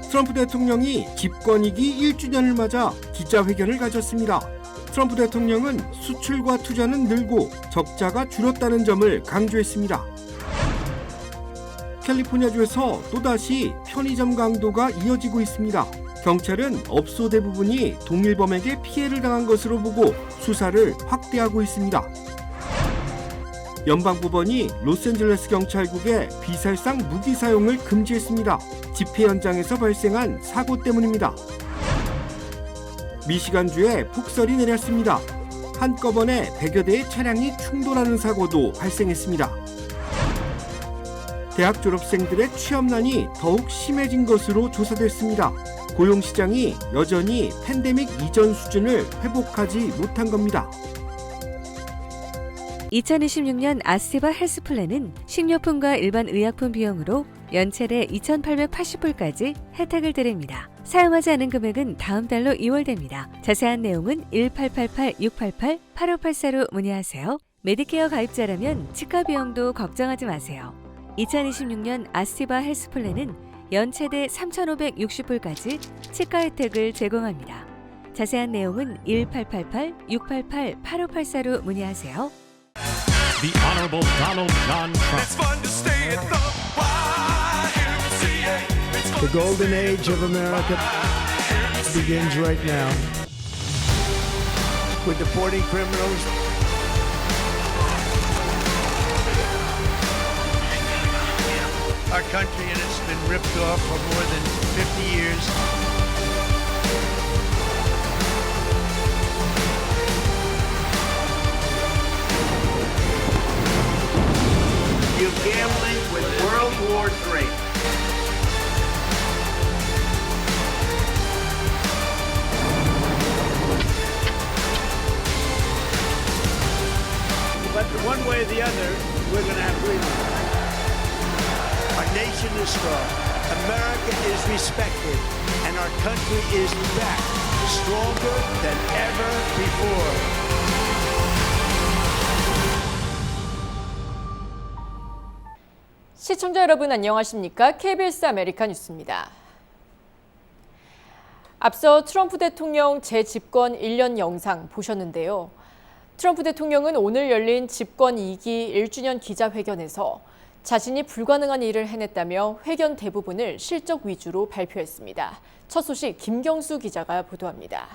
트럼프 대통령이 집권이기 1주년을 맞아 기자회견을 가졌습니다. 트럼프 대통령은 수출과 투자는 늘고 적자가 줄었다는 점을 강조했습니다. 캘리포니아주에서 또다시 편의점 강도가 이어지고 있습니다. 경찰은 업소 대부분이 동일범에게 피해를 당한 것으로 보고 수사를 확대하고 있습니다. 연방법원이 로스앤젤레스 경찰국의 비살상 무기 사용을 금지했습니다. 집회 현장에서 발생한 사고 때문입니다. 미시간주에 폭설이 내렸습니다. 한꺼번에 100여 대의 차량이 충돌하는 사고도 발생했습니다. 대학 졸업생들의 취업난이 더욱 심해진 것으로 조사됐습니다. 고용시장이 여전히 팬데믹 이전 수준을 회복하지 못한 겁니다. 2026년 아스테바 헬스플랜은 식료품과 일반 의약품 비용으로 연체대 2,880불까지 혜택을 드립니다. 사용하지 않은 금액은 다음 달로 2월됩니다. 자세한 내용은 1888-688-8584로 문의하세요. 메디케어 가입자라면 치과 비용도 걱정하지 마세요. 2026년 아스티바 헬스플랜은 연체대 3,560불까지 치과 혜택을 제공합니다. 자세한 내용은 1888-688-8584로 문의하세요. The Honorable Donald John Trump. It's fun to stay at the YMCA. The golden age of America begins right now. We're deporting criminals. Our country, and it's been ripped off for more than 50 years. You're gambling with World War III. But one way or the other, we're going to have freedom. Our nation is strong. America is respected. And our country is back, stronger than ever before. 시청자 여러분 안녕하십니까? KBS 아메리카 뉴스입니다. 앞서 트럼프 대통령 재집권 1년 영상 보셨는데요. 트럼프 대통령은 오늘 열린 집권 2기 1주년 기자회견에서 자신이 불가능한 일을 해냈다며 회견 대부분을 실적 위주로 발표했습니다. 첫 소식 김경수 기자가 보도합니다.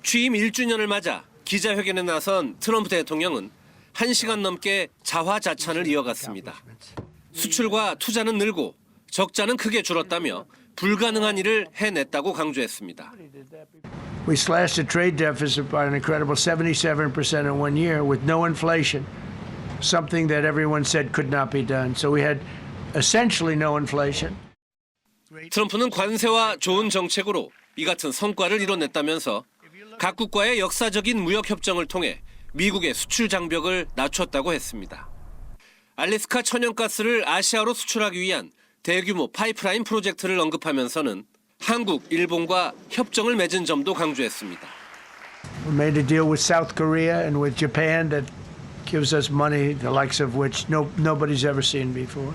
취임 1주년을 맞아 기자회견에 나선 트럼프 대통령은 1시간 넘게 자화자찬을 이어갔습니다. 수출과 투자는 늘고 적자는 크게 줄었다며 불가능한 일을 해냈다고 강조했습니다. We slashed the trade deficit by an incredible 77% in 1 year with no inflation, something that everyone said could not be done. So we had essentially no inflation. 트럼프는 관세와 좋은 정책으로 이 같은 성과를 이뤄냈다면서 각국과의 역사적인 무역 협정을 통해 미국의 수출 장벽을 낮췄다고 했습니다. 알래스카 천연가스를 아시아로 수출하기 위한 대규모 파이프라인 프로젝트를 언급하면서는 한국, 일본과 협정을 맺은 점도 강조했습니다. We made a deal with South Korea and with Japan that gives us money the likes of which nobody's ever seen before.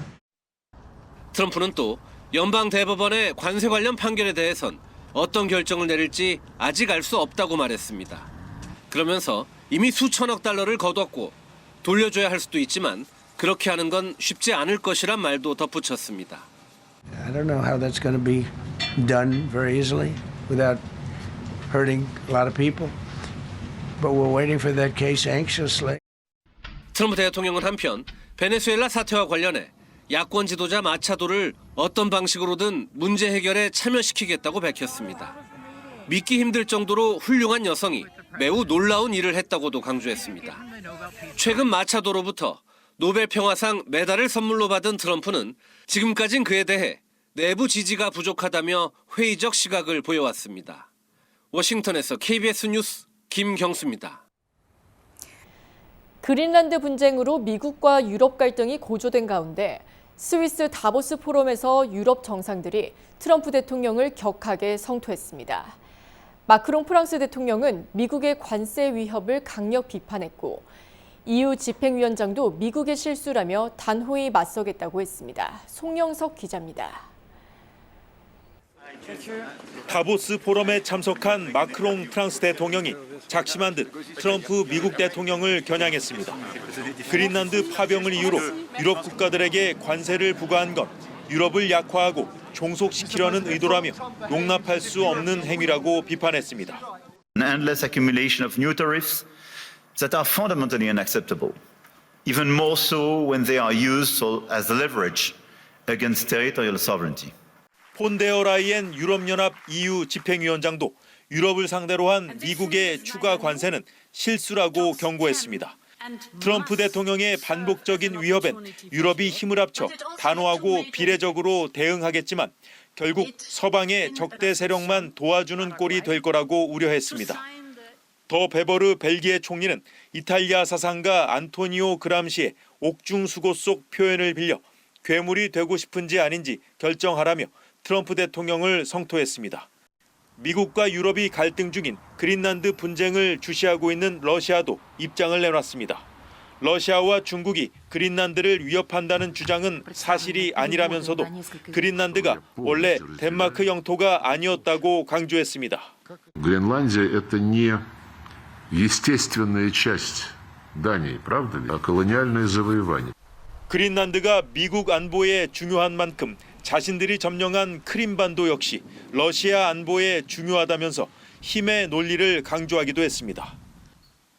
트럼프는 또 연방 대법원의 관세 관련 판결에 대해선 어떤 결정을 내릴지 아직 알 수 없다고 말했습니다. 그러면서 이미 수천억 달러를 거뒀고 돌려줘야 할 수도 있지만 그렇게 하는 건 쉽지 않을 것이란 말도 덧붙였습니다. I don't know how that's going to be done very easily without hurting a lot of people. But we're waiting for that case anxiously. 트럼프 대통령은 한편 베네수엘라 사태와 관련해 야권 지도자 마차도를 어떤 방식으로든 문제 해결에 참여시키겠다고 밝혔습니다. 믿기 힘들 정도로 훌륭한 여성이 매우 놀라운 일을 했다고도 강조했습니다. 최근 마차도로부터 노벨 평화상 메달을 선물로 받은 트럼프는 지금까진 그에 대해 내부 지지가 부족하다며 회의적 시각을 보여왔습니다. 워싱턴에서 KBS 뉴스 김경수입니다. 그린란드 분쟁으로 미국과 유럽 갈등이 고조된 가운데 스위스 다보스 포럼에서 유럽 정상들이 트럼프 대통령을 격하게 성토했습니다. 마크롱 프랑스 대통령은 미국의 관세 위협을 강력 비판했고 EU 집행위원장도 미국의 실수라며 단호히 맞서겠다고 했습니다. 송영석 기자입니다. 다보스 포럼에 참석한 마크롱 프랑스 대통령이 작심한 듯 트럼프 미국 대통령을 겨냥했습니다. 그린란드 파병을 이유로 유럽 국가들에게 관세를 부과한 건 유럽을 약화하고 종속시키려는 의도라며 용납할 수 없는 행위라고 비판했습니다. An endless accumulation of new tariffs that are fundamentally unacceptable, even more so when they are used as leverage against territorial sovereignty. 폰 데어 라이엔 유럽연합 EU 집행위원장도 유럽을 상대로 한 미국의 추가 관세는 실수라고 경고했습니다. 트럼프 대통령의 반복적인 위협엔 유럽이 힘을 합쳐 단호하고 비례적으로 대응하겠지만 결국 서방의 적대 세력만 도와주는 꼴이 될 거라고 우려했습니다. 더 베버르 벨기에 총리는 이탈리아 사상가 안토니오 그람시의 옥중수고 속 표현을 빌려 괴물이 되고 싶은지 아닌지 결정하라며 트럼프 대통령을 성토했습니다. 미국과 유럽이 갈등 중인 그린란드 분쟁을 주시하고 있는 러시아도 입장을 내놨습니다. 러시아와 중국이 그린란드를 위협한다는 주장은 사실이 아니라면서도 그린란드가 원래 덴마크 영토가 아니었다고 강조했습니다. Гренландия – это не естественная часть Дании, правда ли? А колониальное завоевание. 그린란드가 미국 안보에 중요한 만큼 자신들이 점령한 크림반도 역시 러시아 안보에 중요하다면서 힘의 논리를 강조하기도 했습니다.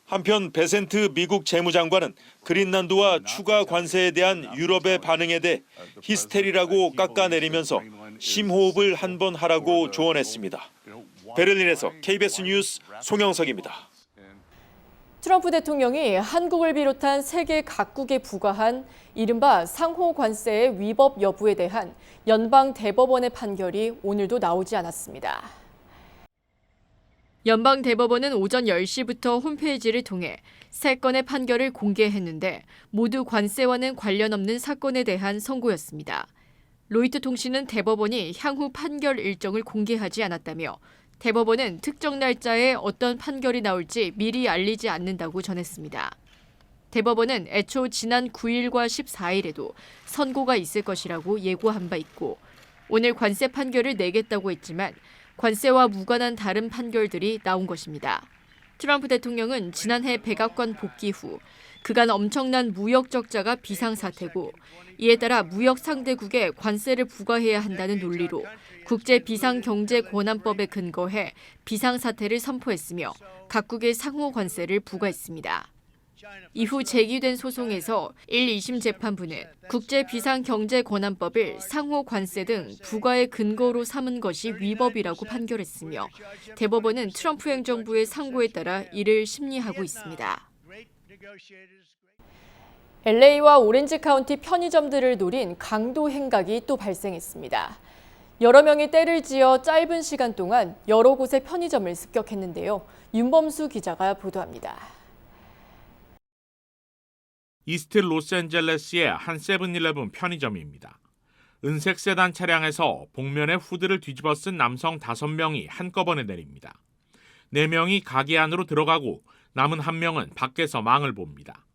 한편 베센트 미국 재무장관은 그린란드와 추가 관세에 대한 유럽의 반응에 대해 히스테리라고 깎아내리면서 심호흡을 한번 하라고 조언했습니다. 베를린에서 KBS 뉴스 송영석입니다. 트럼프 대통령이 한국을 비롯한 세계 각국에 부과한 이른바 상호 관세의 위법 여부에 대한 연방 대법원의 판결이 오늘도 나오지 않았습니다. 연방 대법원은 오전 10시부터 홈페이지를 통해 3건의 판결을 공개했는데 모두 관세와는 관련 없는 사건에 대한 선고였습니다. 로이터 통신은 대법원이 향후 판결 일정을 공개하지 않았다며 대법원은 특정 날짜에 어떤 판결이 나올지 미리 알리지 않는다고 전했습니다. 대법원은 애초 지난 9일과 14일에도 선고가 있을 것이라고 예고한 바 있고 오늘 관세 판결을 내겠다고 했지만 관세와 무관한 다른 판결들이 나온 것입니다. 트럼프 대통령은 지난해 백악관 복귀 후 그간 엄청난 무역 적자가 비상사태고 이에 따라 무역 상대국에 관세를 부과해야 한다는 논리로 국제비상경제권한법에 근거해 비상사태를 선포했으며 각국의 상호 관세를 부과했습니다. 이후 제기된 소송에서 1, 2심 재판부는 국제비상경제권한법을 상호 관세 등 부과의 근거로 삼은 것이 위법이라고 판결했으며 대법원은 트럼프 행정부의 상고에 따라 이를 심리하고 있습니다. LA와 오렌지 카운티 편의점들을 노린 강도 행각이 또 발생했습니다. 여러 명이 떼를 지어 짧은 시간 동안 여러 곳의 편의점을 습격했는데요. 윤범수 기자가 보도합니다. 이스트 로스앤젤레스의 한 세븐일레븐 편의점입니다. 은색 세단 차량에서 복면에 후드를 뒤집어 쓴 남성 5명이 한꺼번에 내립니다. 4명이 가게 안으로 들어가고 남은 1명은 밖에서 망을 봅니다.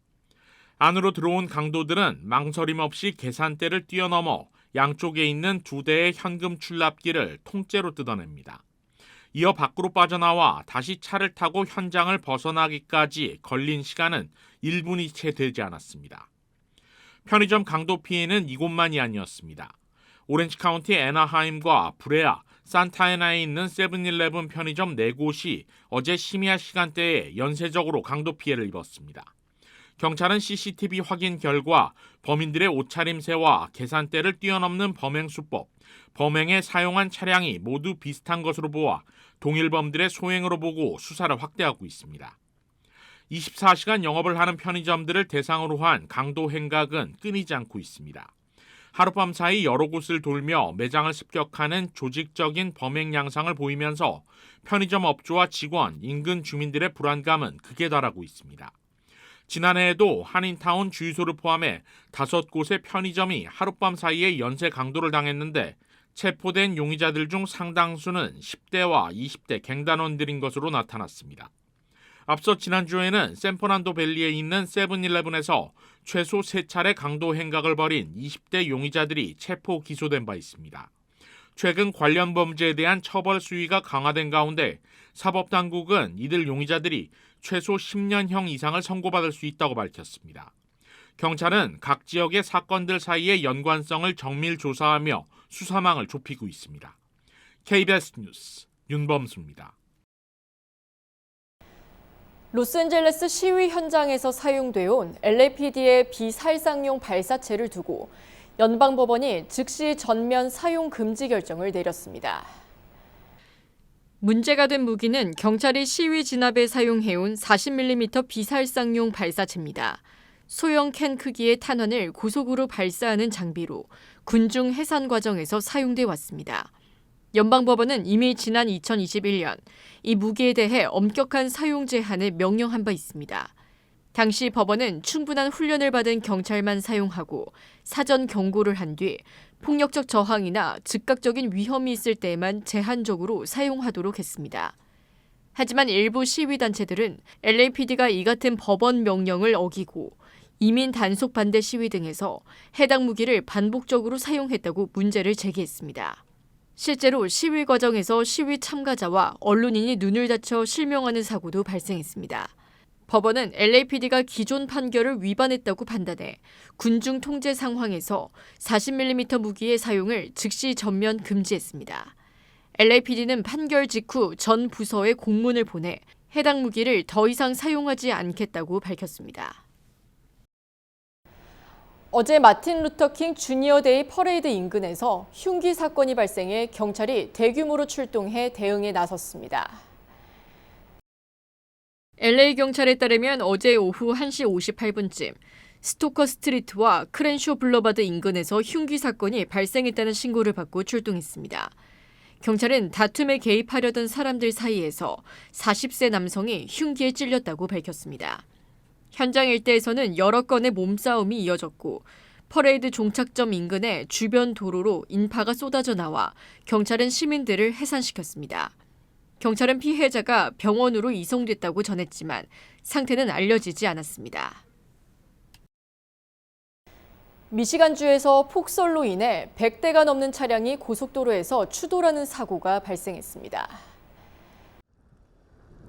안으로 들어온 강도들은 망설임 없이 계산대를 뛰어넘어 양쪽에 있는 2대의 현금 출납기를 통째로 뜯어냅니다. 이어 밖으로 빠져나와 다시 차를 타고 현장을 벗어나기까지 걸린 시간은 1분이 채 되지 않았습니다. 편의점 강도 피해는 이곳만이 아니었습니다. 오렌지 카운티 애나하임과 브레아, 산타애나에 있는 세븐일레븐 편의점 4곳이 어제 심야 시간대에 연쇄적으로 강도 피해를 입었습니다. 경찰은 CCTV 확인 결과 범인들의 옷차림새와 계산대를 뛰어넘는 범행 수법, 범행에 사용한 차량이 모두 비슷한 것으로 보아 동일범들의 소행으로 보고 수사를 확대하고 있습니다. 24시간 영업을 하는 편의점들을 대상으로 한 강도 행각은 끊이지 않고 있습니다. 하룻밤 사이 여러 곳을 돌며 매장을 습격하는 조직적인 범행 양상을 보이면서 편의점 업주와 직원, 인근 주민들의 불안감은 극에 달하고 있습니다. 지난해에도 한인타운 주유소를 포함해 5곳의 편의점이 하룻밤 사이에 연쇄 강도를 당했는데 체포된 용의자들 중 상당수는 10대와 20대 갱단원들인 것으로 나타났습니다. 앞서 지난주에는 샌퍼난도 밸리에 있는 세븐일레븐에서 최소 3차례 강도 행각을 벌인 20대 용의자들이 체포 기소된 바 있습니다. 최근 관련 범죄에 대한 처벌 수위가 강화된 가운데 사법당국은 이들 용의자들이 최소 10년형 이상을 선고받을 수 있다고 밝혔습니다. 경찰은 각 지역의 사건들 사이의 연관성을 정밀 조사하며 수사망을 좁히고 있습니다. KBS 뉴스 윤범수입니다. 로스앤젤레스 시위 현장에서 사용되어 온 LAPD의 비살상용 발사체를 두고 연방법원이 즉시 전면 사용 금지 결정을 내렸습니다. 문제가 된 무기는 경찰이 시위 진압에 사용해온 40mm 비살상용 발사체입니다. 소형 캔 크기의 탄환을 고속으로 발사하는 장비로 군중 해산 과정에서 사용돼 왔습니다. 연방법원은 이미 지난 2021년 이 무기에 대해 엄격한 사용 제한을 명령한 바 있습니다. 당시 법원은 충분한 훈련을 받은 경찰만 사용하고 사전 경고를 한 뒤 폭력적 저항이나 즉각적인 위험이 있을 때에만 제한적으로 사용하도록 했습니다. 하지만 일부 시위단체들은 LAPD가 이 같은 법원 명령을 어기고 이민 단속 반대 시위 등에서 해당 무기를 반복적으로 사용했다고 문제를 제기했습니다. 실제로 시위 과정에서 시위 참가자와 언론인이 눈을 다쳐 실명하는 사고도 발생했습니다. 법원은 LAPD가 기존 판결을 위반했다고 판단해 군중 통제 상황에서 40mm 무기의 사용을 즉시 전면 금지했습니다. LAPD는 판결 직후 전 부서에 공문을 보내 해당 무기를 더 이상 사용하지 않겠다고 밝혔습니다. 어제 마틴 루터킹 주니어 데이 퍼레이드 인근에서 흉기 사건이 발생해 경찰이 대규모로 출동해 대응에 나섰습니다. LA 경찰에 따르면 어제 오후 1시 58분쯤 스토커 스트리트와 크렌쇼 블러바드 인근에서 흉기 사건이 발생했다는 신고를 받고 출동했습니다. 경찰은 다툼에 개입하려던 사람들 사이에서 40세 남성이 흉기에 찔렸다고 밝혔습니다. 현장 일대에서는 여러 건의 몸싸움이 이어졌고 퍼레이드 종착점 인근의 주변 도로로 인파가 쏟아져 나와 경찰은 시민들을 해산시켰습니다. 경찰은 피해자가 병원으로 이송됐다고 전했지만 상태는 알려지지 않았습니다. 미시간주에서 폭설로 인해 100대가 넘는 차량이 고속도로에서 추돌하는 사고가 발생했습니다.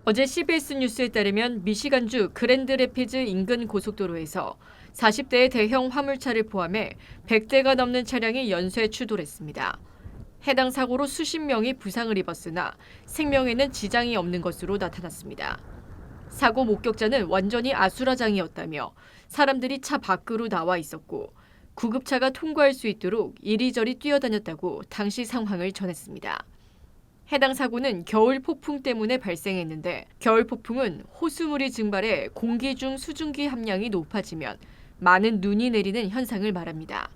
어제 CBS 뉴스에 따르면 미시간주 그랜드 래피즈 인근 고속도로에서 40대의 대형 화물차를 포함해 100대가 넘는 차량이 연쇄 추돌했습니다. 해당 사고로 수십 명이 부상을 입었으나 생명에는 지장이 없는 것으로 나타났습니다. 사고 목격자는 완전히 아수라장이었다며 사람들이 차 밖으로 나와 있었고 구급차가 통과할 수 있도록 이리저리 뛰어다녔다고 당시 상황을 전했습니다. 해당 사고는 겨울 폭풍 때문에 발생했는데 겨울 폭풍은 호수물이 증발해 공기 중 수증기 함량이 높아지면 많은 눈이 내리는 현상을 말합니다.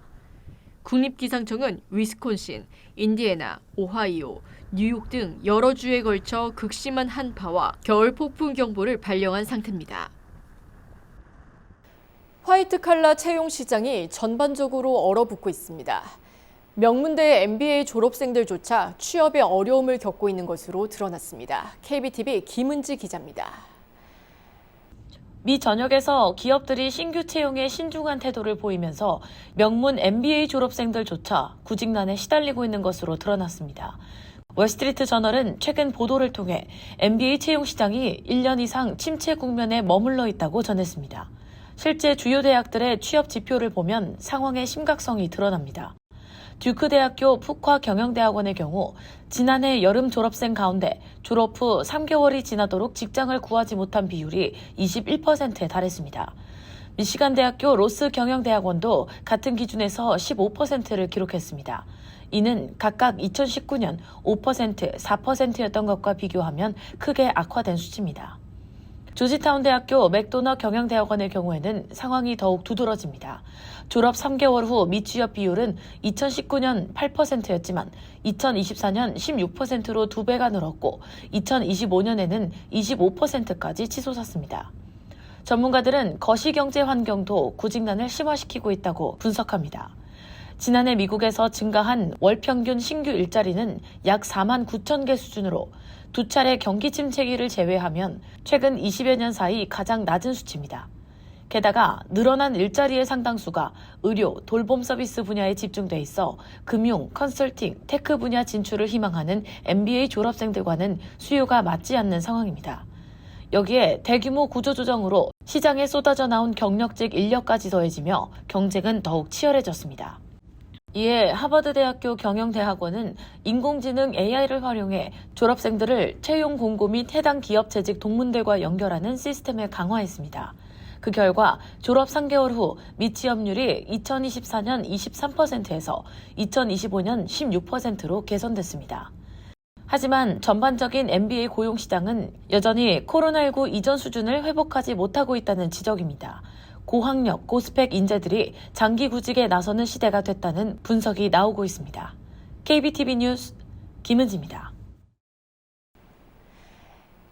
국립기상청은 위스콘신, 인디애나, 오하이오, 뉴욕 등 여러 주에 걸쳐 극심한 한파와 겨울 폭풍 경보를 발령한 상태입니다. 화이트 칼라 채용 시장이 전반적으로 얼어붙고 있습니다. 명문대 MBA 졸업생들조차 취업에 어려움을 겪고 있는 것으로 드러났습니다. KBTV 김은지 기자입니다. 미 전역에서 기업들이 신규 채용에 신중한 태도를 보이면서 명문 MBA 졸업생들조차 구직난에 시달리고 있는 것으로 드러났습니다. 월스트리트 저널은 최근 보도를 통해 MBA 채용 시장이 1년 이상 침체 국면에 머물러 있다고 전했습니다. 실제 주요 대학들의 취업 지표를 보면 상황의 심각성이 드러납니다. 듀크 대학교 푸과 경영대학원의 경우 지난해 여름 졸업생 가운데 졸업 후 3개월이 지나도록 직장을 구하지 못한 비율이 21%에 달했습니다. 미시간 대학교 로스 경영대학원도 같은 기준에서 15%를 기록했습니다. 이는 각각 2019년 5%, 4%였던 것과 비교하면 크게 악화된 수치입니다. 조지타운 대학교 맥도너 경영대학원의 경우에는 상황이 더욱 두드러집니다. 졸업 3개월 후 미취업 비율은 2019년 8%였지만 2024년 16%로 2배가 늘었고 2025년에는 25%까지 치솟았습니다. 전문가들은 거시경제 환경도 구직난을 심화시키고 있다고 분석합니다. 지난해 미국에서 증가한 월 평균 신규 일자리는 약 4만 9천 개 수준으로 두 차례 경기 침체기를 제외하면 최근 20여 년 사이 가장 낮은 수치입니다. 게다가 늘어난 일자리의 상당수가 의료, 돌봄 서비스 분야에 집중돼 있어 금융, 컨설팅, 테크 분야 진출을 희망하는 MBA 졸업생들과는 수요가 맞지 않는 상황입니다. 여기에 대규모 구조조정으로 시장에 쏟아져 나온 경력직 인력까지 더해지며 경쟁은 더욱 치열해졌습니다. 이에 하버드대학교 경영대학원은 인공지능 AI를 활용해 졸업생들을 채용 공고 및 해당 기업 재직 동문들과 연결하는 시스템을 강화했습니다. 그 결과 졸업 3개월 후 미취업률이 2024년 23%에서 2025년 16%로 개선됐습니다. 하지만 전반적인 MBA 고용 시장은 여전히 코로나19 이전 수준을 회복하지 못하고 있다는 지적입니다. 고학력, 고스펙 인재들이 장기 구직에 나서는 시대가 됐다는 분석이 나오고 있습니다. KBTV 뉴스 김은지입니다.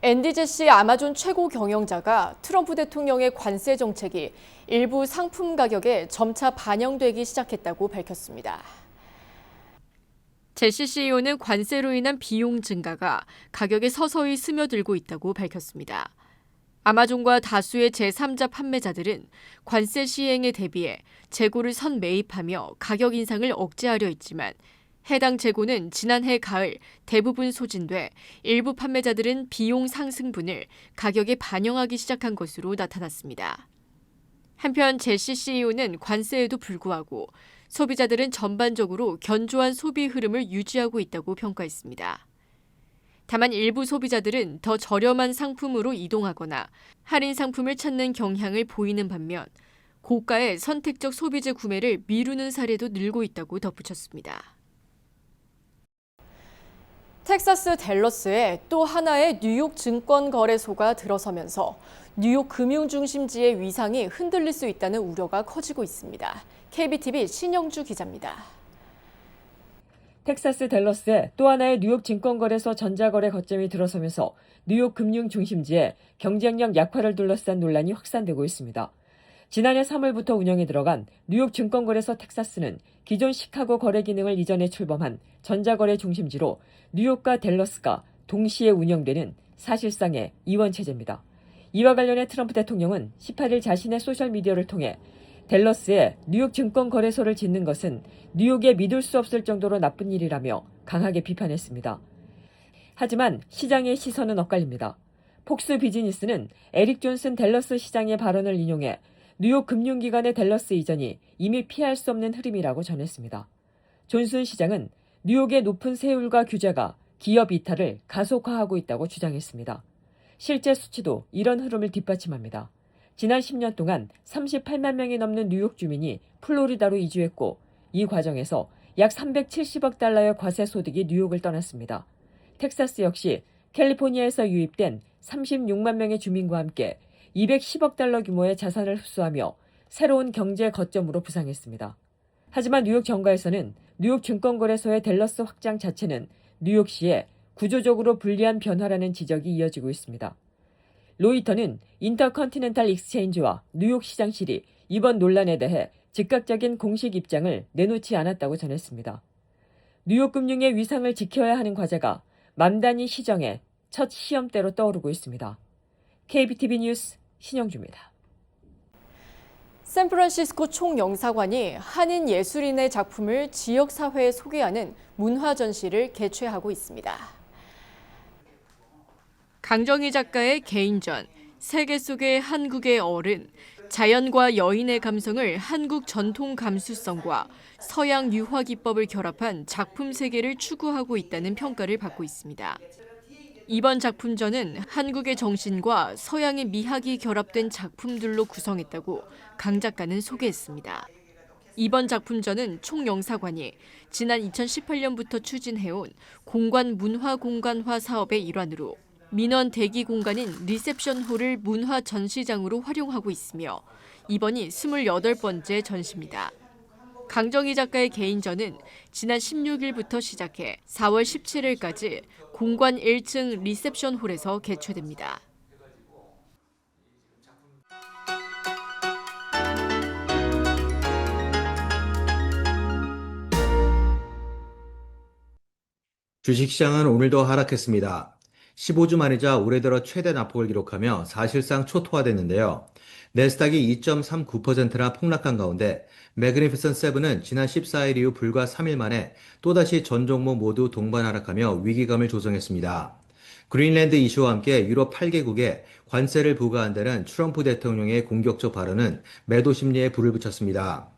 앤디 제시 아마존 최고 경영자가 트럼프 대통령의 관세 정책이 일부 상품 가격에 점차 반영되기 시작했다고 밝혔습니다. 제시 CEO는 관세로 인한 비용 증가가 가격에 서서히 스며들고 있다고 밝혔습니다. 아마존과 다수의 제3자 판매자들은 관세 시행에 대비해 재고를 선매입하며 가격 인상을 억제하려 했지만 해당 재고는 지난해 가을 대부분 소진돼 일부 판매자들은 비용 상승분을 가격에 반영하기 시작한 것으로 나타났습니다. 한편 제시 CEO는 관세에도 불구하고 소비자들은 전반적으로 견조한 소비 흐름을 유지하고 있다고 평가했습니다. 다만 일부 소비자들은 더 저렴한 상품으로 이동하거나 할인 상품을 찾는 경향을 보이는 반면 고가의 선택적 소비재 구매를 미루는 사례도 늘고 있다고 덧붙였습니다. 텍사스 댈러스에 또 하나의 뉴욕 증권거래소가 들어서면서 뉴욕 금융중심지의 위상이 흔들릴 수 있다는 우려가 커지고 있습니다. KBTV 신영주 기자입니다. 텍사스 댈러스에 또 하나의 뉴욕 증권거래소 전자거래 거점이 들어서면서 뉴욕 금융중심지의 경쟁력 약화를 둘러싼 논란이 확산되고 있습니다. 지난해 3월부터 운영에 들어간 뉴욕 증권거래소 텍사스는 기존 시카고 거래 기능을 이전해 출범한 전자거래 중심지로 뉴욕과 댈러스가 동시에 운영되는 사실상의 이원체제입니다. 이와 관련해 트럼프 대통령은 18일 자신의 소셜미디어를 통해 댈러스에 뉴욕 증권거래소를 짓는 것은 뉴욕에 믿을 수 없을 정도로 나쁜 일이라며 강하게 비판했습니다. 하지만 시장의 시선은 엇갈립니다. 폭스 비즈니스는 에릭 존슨 댈러스 시장의 발언을 인용해 뉴욕 금융기관의 댈러스 이전이 이미 피할 수 없는 흐름이라고 전했습니다. 존슨 시장은 뉴욕의 높은 세율과 규제가 기업 이탈을 가속화하고 있다고 주장했습니다. 실제 수치도 이런 흐름을 뒷받침합니다. 지난 10년 동안 38만 명이 넘는 뉴욕 주민이 플로리다로 이주했고 이 과정에서 약 370억 달러의 과세 소득이 뉴욕을 떠났습니다. 텍사스 역시 캘리포니아에서 유입된 36만 명의 주민과 함께 210억 달러 규모의 자산을 흡수하며 새로운 경제 거점으로 부상했습니다. 하지만 뉴욕 정가에서는 뉴욕 증권거래소의 댈러스 확장 자체는 뉴욕시에 구조적으로 불리한 변화라는 지적이 이어지고 있습니다. 로이터는 인터컨티넨탈 익스체인지와 뉴욕 시장실이 이번 논란에 대해 즉각적인 공식 입장을 내놓지 않았다고 전했습니다. 뉴욕 금융의 위상을 지켜야 하는 과제가 만단위 시정의 첫 시험대로 떠오르고 있습니다. KBTV 뉴스 신영주입니다. 샌프란시스코 총영사관이 한인 예술인의 작품을 지역사회에 소개하는 문화전시를 개최하고 있습니다. 강정희 작가의 개인전, 세계 속의 한국의 어른, 자연과 여인의 감성을 한국 전통 감수성과 서양 유화 기법을 결합한 작품 세계를 추구하고 있다는 평가를 받고 있습니다. 이번 작품전은 한국의 정신과 서양의 미학이 결합된 작품들로 구성했다고 강 작가는 소개했습니다. 이번 작품전은 총영사관이 지난 2018년부터 추진해온 공관 문화 공간화 사업의 일환으로 민원 대기 공간인 리셉션홀을 문화 전시장으로 활용하고 있으며 이번이 28번째 전시입니다. 강정희 작가의 개인전은 지난 16일부터 시작해 4월 17일까지 공관 1층 리셉션홀에서 개최됩니다. 주식시장은 오늘도 하락했습니다. 15주 만이자 올해 들어 최대 낙폭을 기록하며 사실상 초토화됐는데요. 내스닥이 2.39%나 폭락한 가운데 매그니피선트 세븐은 지난 14일 이후 불과 3일 만에 또다시 전 종목 모두 동반 하락하며 위기감을 조성했습니다. 그린랜드 이슈와 함께 유럽 8개국에 관세를 부과한다는 트럼프 대통령의 공격적 발언은 매도 심리에 불을 붙였습니다.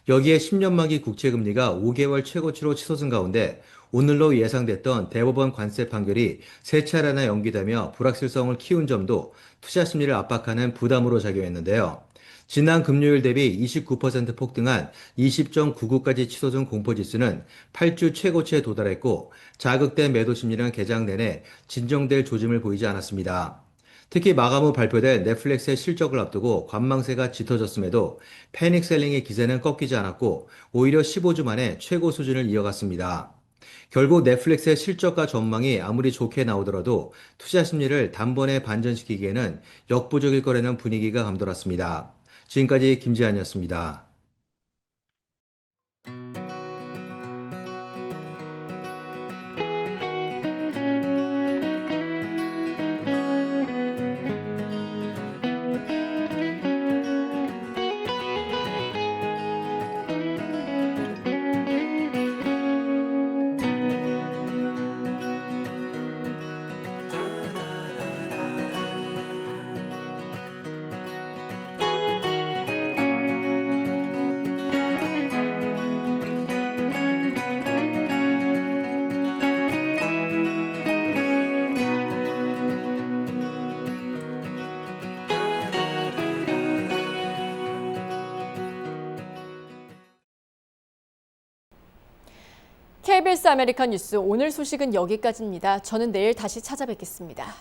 여기에 10년 만기 국채금리가 5개월 최고치로 치솟은 가운데 오늘로 예상됐던 대법원 관세 판결이 세 차례나 연기되며 불확실성을 키운 점도 투자 심리를 압박하는 부담으로 작용했는데요. 지난 금요일 대비 29% 폭등한 20.99까지 치솟은 공포지수는 8주 최고치에 도달했고 자극된 매도 심리는 개장 내내 진정될 조짐을 보이지 않았습니다. 특히 마감 후 발표될 넷플릭스의 실적을 앞두고 관망세가 짙어졌음에도 패닉셀링의 기세는 꺾이지 않았고 오히려 15주 만에 최고 수준을 이어갔습니다. 결국 넷플릭스의 실적과 전망이 아무리 좋게 나오더라도 투자 심리를 단번에 반전시키기에는 역부족일 거라는 분위기가 감돌았습니다. 지금까지 김지한이었습니다. KBS 아메리칸 뉴스 오늘 소식은 여기까지입니다. 저는 내일 다시 찾아뵙겠습니다.